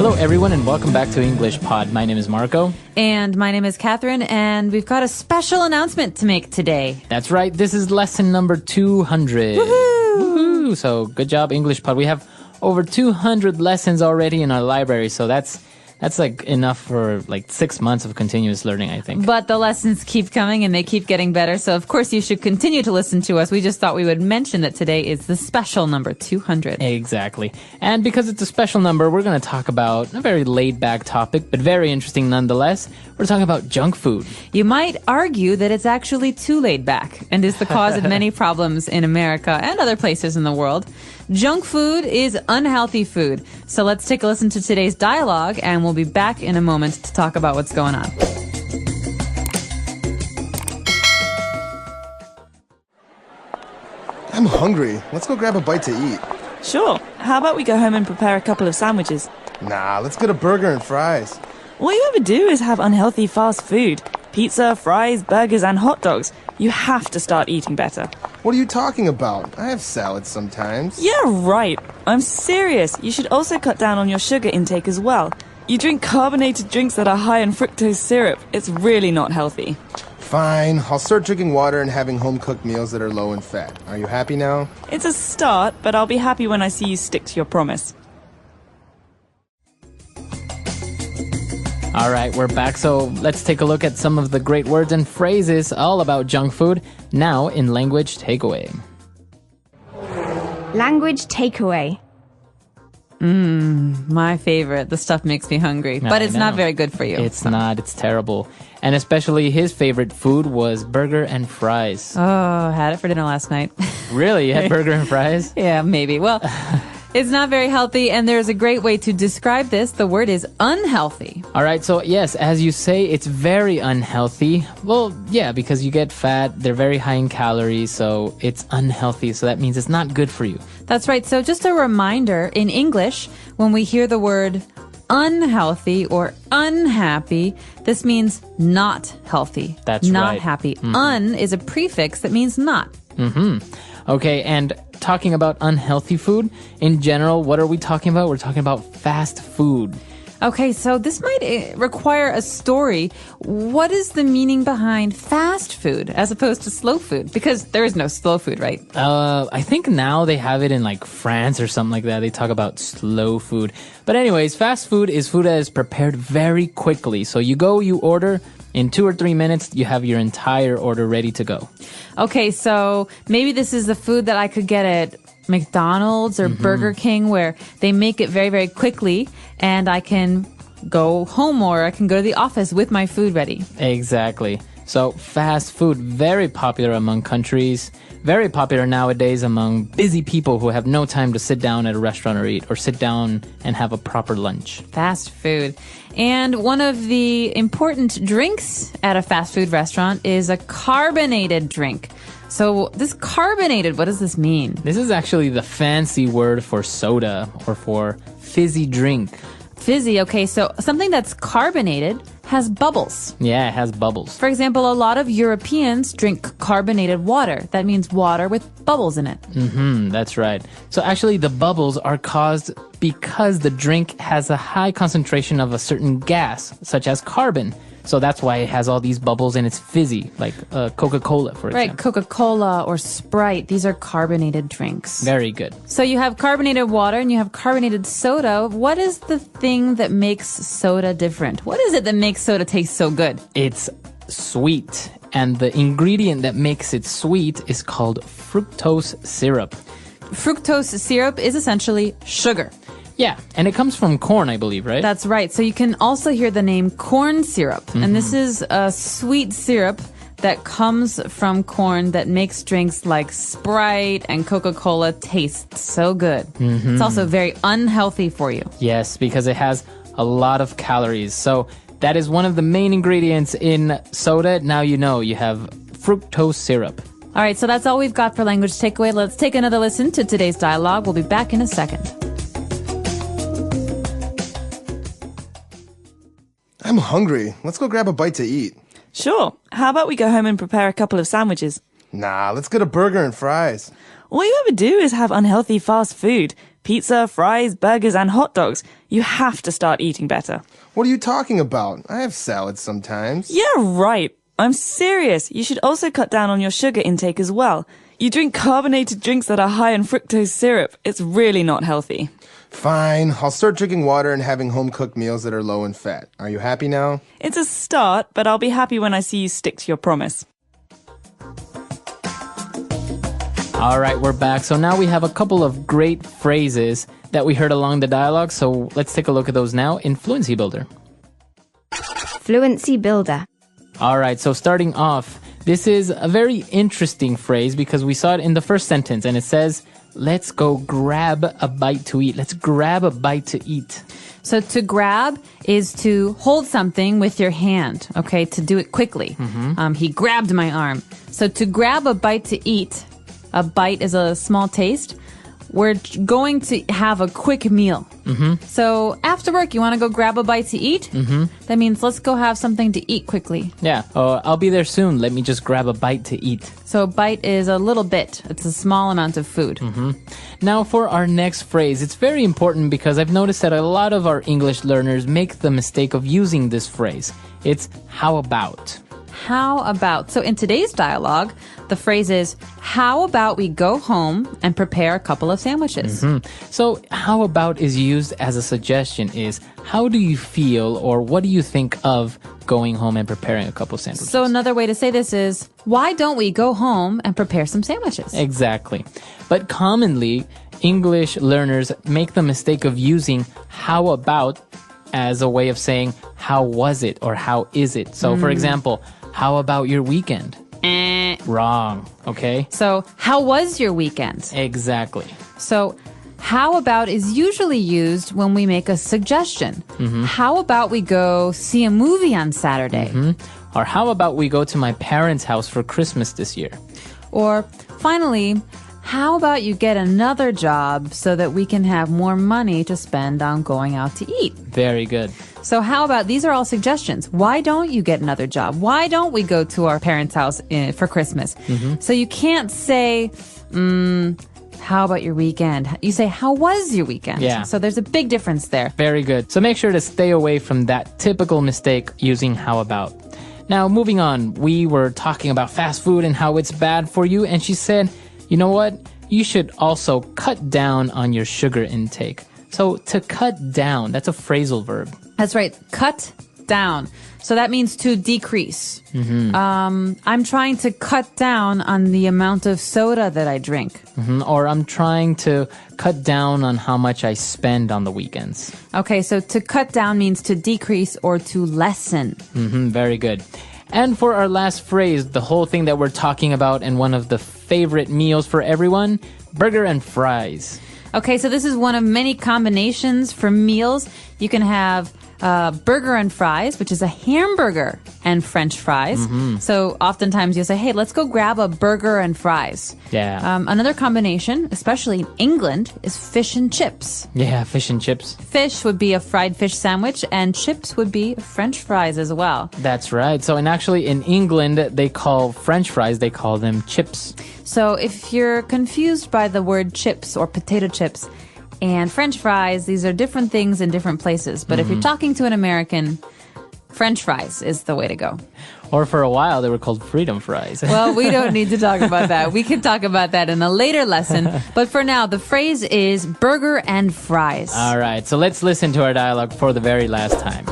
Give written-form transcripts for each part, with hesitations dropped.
Hello, everyone, and welcome back to English Pod. My name is Marco. And my name is Catherine, and we've got a special announcement to make today. That's right. This is lesson number 200. Woohoo! Woohoo! So, good job, English Pod. We have over 200 lessons already in our library, so that's like enough for like 6 months of continuous learning, I think. But the lessons keep coming and they keep getting better. So of course you should continue to listen to us. We just thought we would mention that today is the special number 200. Exactly. And because it's a special number, we're going to talk about a very laid-back topic, but very interesting nonetheless. We're talking about junk food. You might argue that it's actually too laid back and is the cause of many problems in America and other places in the world. Junk food is unhealthy food. So let's take a listen to today's dialogue, and we'll be back in a moment to talk about what's going on. I'm hungry. Let's go grab a bite to eat. Sure. How about we go home and prepare a couple of sandwiches? Nah, let's get a burger and fries. All you ever do is have unhealthy fast food. Pizza, fries, burgers, and hot dogs. You have to start eating better. What are you talking about? I have salads sometimes. Yeah, right. I'm serious. You should also cut down on your sugar intake as well. You drink carbonated drinks that are high in fructose syrup. It's really not healthy. Fine, I'll start drinking water and having home-cooked meals that are low in fat. Are you happy now? It's a start, but I'll be happy when I see you stick to your promise. All right, we're back. So let's take a look at some of the great words and phrases all about junk food now in Language Takeaway. Language takeaway. My favorite. The stuff makes me hungry, but it's not very good for you. It's not. It's terrible. And especially his favorite food was burger and fries. Oh, I had it for dinner last night. Really? You had burger and fries? Yeah, maybe. Well, it's not very healthy, and there's a great way to describe this. The word is unhealthy. All right, so yes, as you say, it's very unhealthy. Well, yeah, because you get fat, they're very high in calories, so it's unhealthy. So that means it's not good for you. That's right. So just a reminder, in English, when we hear the word unhealthy or unhappy, this means not healthy. That's not right. happy. Un is a prefix that means not. Okay, and talking about unhealthy food, in general, what are we talking about? We're talking about fast food. Okay, so this might require a story. What is the meaning behind fast food as opposed to slow food? Because there is no slow food, right? I think now they have it in like France or something like that. They talk about slow food. But anyways, fast food is food that is prepared very quickly. So you go, you order, in 2 or 3 minutes, you have your entire order ready to go. Okay, so maybe this is the food that I could get at McDonald's or Burger King, where they make it very, very quickly, and I can go home or I can go to the office with my food ready. Exactly. So fast food, very popular among countries, very popular nowadays among busy people who have no time to sit down at a restaurant or eat, or sit down and have a proper lunch. Fast food. And one of the important drinks at a fast food restaurant is a carbonated drink. So this carbonated, what does this mean? This is actually the fancy word for soda or for fizzy drink. Fizzy, okay, so something that's carbonated has bubbles. Yeah, it has bubbles. For example, a lot of Europeans drink carbonated water. That means water with bubbles in it. That's right. So actually the bubbles are caused because the drink has a high concentration of a certain gas, such as carbon. So that's why it has all these bubbles and it's fizzy, like Coca-Cola, for example. Right, Coca-Cola or Sprite, these are carbonated drinks. Very good. So you have carbonated water and you have carbonated soda. What is the thing that makes soda different? What is it that makes soda taste so good? It's sweet. And the ingredient that makes it sweet is called fructose syrup. Fructose syrup is essentially sugar. Yeah, and it comes from corn, I believe, right? That's right. So you can also hear the name corn syrup. And this is a sweet syrup that comes from corn that makes drinks like Sprite and Coca-Cola taste so good. It's also very unhealthy for you. Yes, because it has a lot of calories. So that is one of the main ingredients in soda. Now you know you have fructose syrup. All right, so that's all we've got for Language Takeaway. Let's take another listen to today's dialogue. We'll be back in a second. I'm hungry. Let's go grab a bite to eat. Sure. How about we go home and prepare a couple of sandwiches? Nah, let's get a burger and fries. All you ever do is have unhealthy fast food. Pizza, fries, burgers, and hot dogs. You have to start eating better. What are you talking about? I have salads sometimes. Yeah, right. I'm serious. You should also cut down on your sugar intake as well. You drink carbonated drinks that are high in fructose syrup. It's really not healthy. Fine, I'll start drinking water and having home-cooked meals that are low in fat. Are you happy now? It's a start, but I'll be happy when I see you stick to your promise. All right, we're back. So now we have a couple of great phrases that we heard along the dialogue. So let's take a look at those now in Fluency Builder. Fluency Builder. All right, so starting off, this is a very interesting phrase because we saw it in the first sentence and it says, let's go grab a bite to eat. Let's grab a bite to eat. So to grab is to hold something with your hand, okay, to do it quickly. He grabbed my arm. So to grab a bite to eat, a bite is a small taste. We're going to have a quick meal. So after work, you want to go grab a bite to eat? That means let's go have something to eat quickly. Yeah, I'll be there soon. Let me just grab a bite to eat. So a bite is a little bit. It's a small amount of food. Now for our next phrase, it's very important because I've noticed that a lot of our English learners make the mistake of using this phrase. It's how about. How about? So in today's dialogue, the phrase is, how about we go home and prepare a couple of sandwiches? So how about is used as a suggestion is, how do you feel or what do you think of going home and preparing a couple of sandwiches? So another way to say this is, why don't we go home and prepare some sandwiches? Exactly. But commonly, English learners make the mistake of using how about as a way of saying, how was it or how is it? So for example, how about your weekend? Wrong. Okay. So how was your weekend? Exactly. So how about is usually used when we make a suggestion. How about we go see a movie on Saturday? Or how about we go to my parents' house for Christmas this year? Or finally, how about you get another job so that we can have more money to spend on going out to eat? Very good. So how about, these are all suggestions. Why don't you get another job? Why don't we go to our parents' house for Christmas? So you can't say, how about your weekend? You say, how was your weekend? Yeah. So there's a big difference there. Very good. So make sure to stay away from that typical mistake using how about. Now, moving on, we were talking about fast food and how it's bad for you. And she said, you know what? You should also cut down on your sugar intake. So to cut down, that's a phrasal verb. That's right. Cut down. So that means to decrease. I'm trying to cut down on the amount of soda that I drink. Or I'm trying to cut down on how much I spend on the weekends. Okay, so to cut down means to decrease or to lessen. Very good. And for our last phrase, the whole thing that we're talking about and one of the favorite meals for everyone, burger and fries. Okay, so this is one of many combinations for meals. You can have burger and fries, which is a hamburger and French fries. So oftentimes you'll say, hey, let's go grab a burger and fries. Yeah. Another combination, especially in England, is fish and chips. Yeah, fish and chips. Fish would be a fried fish sandwich, and chips would be French fries as well. That's right. So, and actually in England, they call French fries, they call them chips. So if you're confused by the word chips or potato chips and French fries, these are different things in different places. But if you're talking to an American, French fries is the way to go. Or for a while, they were called freedom fries. Well, we don't need to talk about that. We can talk about that in a later lesson. But for now, the phrase is burger and fries. All right. So let's listen to our dialogue for the very last time.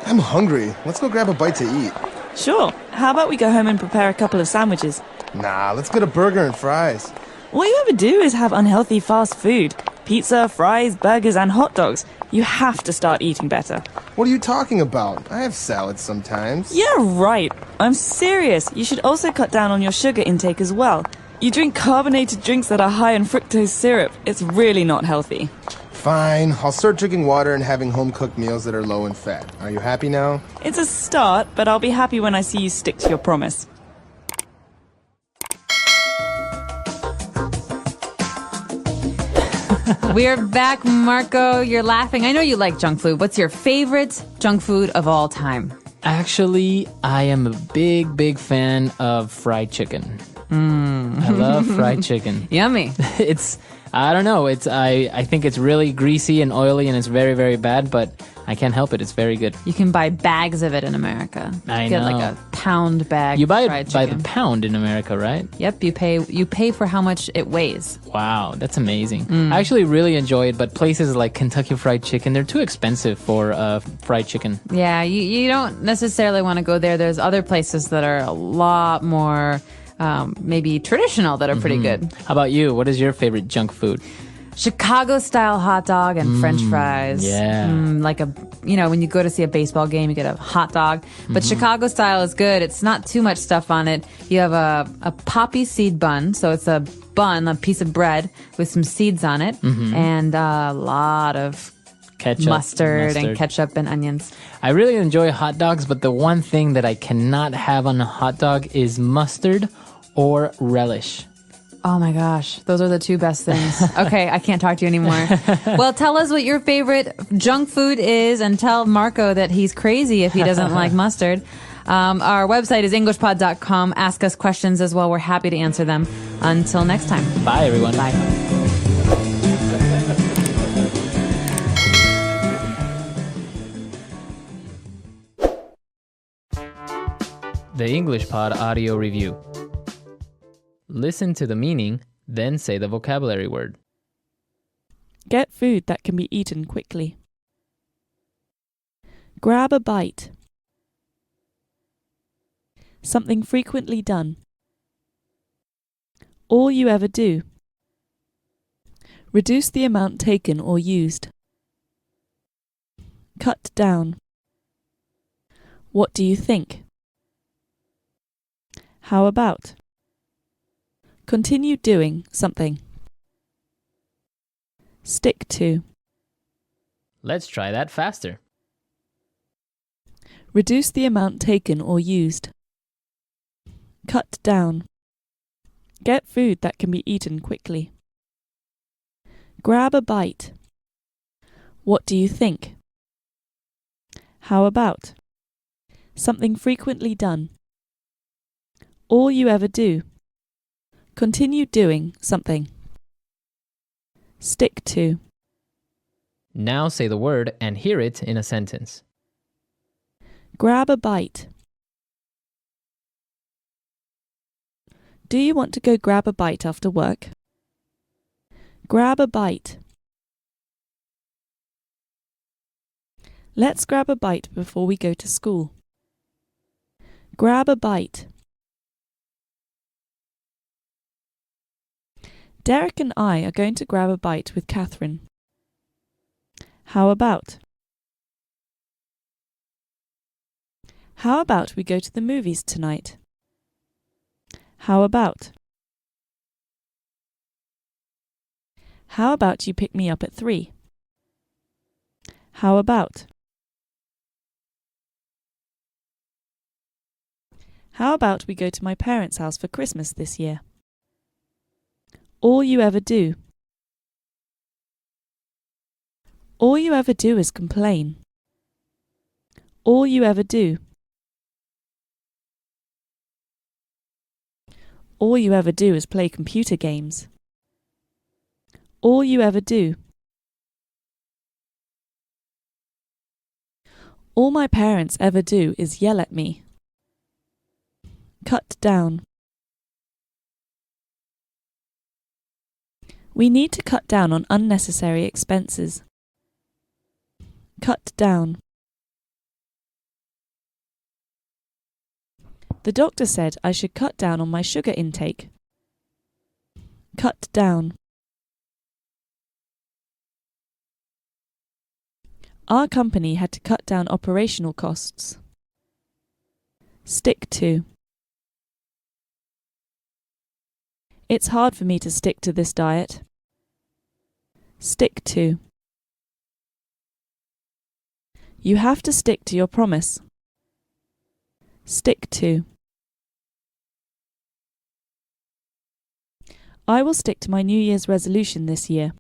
I'm hungry. Let's go grab a bite to eat. Sure. How about we go home and prepare a couple of sandwiches? Nah, let's get a burger and fries. All you ever do is have unhealthy fast food. Pizza, fries, burgers, and hot dogs. You have to start eating better. What are you talking about? I have salads sometimes. Yeah, right. I'm serious. You should also cut down on your sugar intake as well. You drink carbonated drinks that are high in fructose syrup. It's really not healthy. Fine, I'll start drinking water and having home-cooked meals that are low in fat. Are you happy now? It's a start, but I'll be happy when I see you stick to your promise. We're back, Marco. You're laughing. I know you like junk food. What's your favorite junk food of all time? Actually, I am a big fan of fried chicken. I love fried chicken. Yummy. I don't know. I think it's really greasy and oily and it's very bad, but I can't help it. It's very good. You can buy bags of it in America. I Get know. like a pound bag. You buy of fried it by the chicken. pound in America, right? Yep, you pay for how much it weighs. Wow, that's amazing. I actually really enjoy it, but places like Kentucky Fried Chicken, they're too expensive for fried chicken. Yeah, you don't necessarily want to go there. There's other places that are a lot more maybe traditional that are pretty good. How about you? What is your favorite junk food? Chicago style hot dog and French fries. yeah. Like when you go to see a baseball game, you get a hot dog. But Chicago style is good. It's not too much stuff on it. You have a poppy seed bun. So it's a bun, a piece of bread with some seeds on it and a lot of mustard and ketchup and onions. I really enjoy hot dogs, but the one thing that I cannot have on a hot dog is mustard or relish. Oh my gosh, those are the two best things. Okay, I can't talk to you anymore. Well, tell us what your favorite junk food is and tell Marco that he's crazy if he doesn't like mustard. Our website is EnglishPod.com. Ask us questions as well. We're happy to answer them. Until next time. Bye, everyone. Bye. The English Pod Audio Review. Listen to the meaning, then say the vocabulary word. Get food that can be eaten quickly. Grab a bite. Something frequently done. All you ever do. Reduce the amount taken or used. Cut down. What do you think? How about? Continue doing something. Stick to. Let's try that faster. Reduce the amount taken or used. Cut down. Get food that can be eaten quickly. Grab a bite. What do you think? How about? Something frequently done. All you ever do. Continue doing something. Stick to. Now say the word and hear it in a sentence. Grab a bite. Do you want to go grab a bite after work? Grab a bite. Let's grab a bite before we go to school. Grab a bite. Derek and I are going to grab a bite with Catherine. How about? How about we go to the movies tonight? How about? How about you pick me up at 3? How about? How about we go to my parents' house for Christmas this year? All you ever do. All you ever do is complain. All you ever do. All you ever do is play computer games. All you ever do. All my parents ever do is yell at me. Cut down. We need to cut down on unnecessary expenses. Cut down. The doctor said I should cut down on my sugar intake. Cut down. Our company had to cut down operational costs. Stick to. It's hard for me to stick to this diet. Stick to. You have to stick to your promise. Stick to. I will stick to my New Year's resolution this year.